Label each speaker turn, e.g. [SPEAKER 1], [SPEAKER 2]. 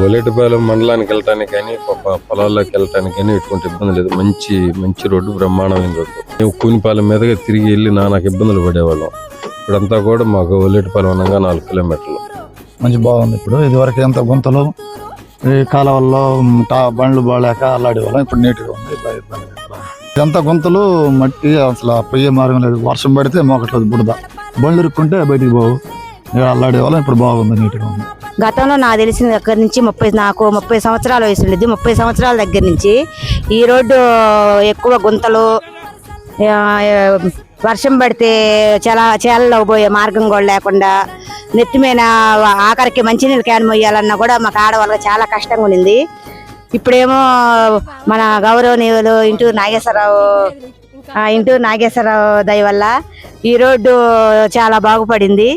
[SPEAKER 1] ఒలేటిపాలెం మండలానికి వెళ్ళటానికి కానీ పొలాల్లోకి వెళ్ళటానికి కానీ ఎటువంటి ఇబ్బంది లేదు. మంచి రోడ్డు, బ్రహ్మాండమైన రోడ్డు. మేము కూనిపాలెం మీదగా తిరిగి వెళ్ళి నానాకు ఇబ్బందులు పడేవాళ్ళం. ఇప్పుడంతా కూడా మాకు ఒలేటిపాలెం అనగా 4 కిలోమీటర్లు.
[SPEAKER 2] మంచి బాగుంది. ఇప్పుడు ఇదివరకు ఎంత గుంతలు ఈ కాలువల్లో బండ్లు బాగాలేక అల్లాడేవాళ్ళం. ఇప్పుడు నీట్గా ఉంది. ఇదంతా గుంతలు మట్టి, అసలు పోయే మార్గం లేదు. వర్షం పడితే మోకట్లేదు బుడద, బండ్లు ఇరుక్కుంటే బయటికి పోవు. అల్లాడేవాళ్ళం. ఇప్పుడు బాగుంది, నీట్గా ఉంది.
[SPEAKER 3] గతంలో నాకు తెలిసిన దగ్గర నుంచి నాకు 30 సంవత్సరాల వయసు ఉండేది. 30 సంవత్సరాల దగ్గర నుంచి ఈ రోడ్డు ఎక్కువ గుంతలు, వర్షం పడితే చేలలో పోయే మార్గం కూడా లేకుండా, నెత్తిమైన ఆఖరికి మంచినీళ్ళు క్యాన్ మొయ్యాలన్నా కూడా మాకు ఆడవాళ్ళకి చాలా కష్టంగా ఉండింది. ఇప్పుడేమో మన గౌరవనీయులు ఇంటూ నాగేశ్వరరావు దయ వల్ల ఈ రోడ్డు చాలా బాగుపడింది.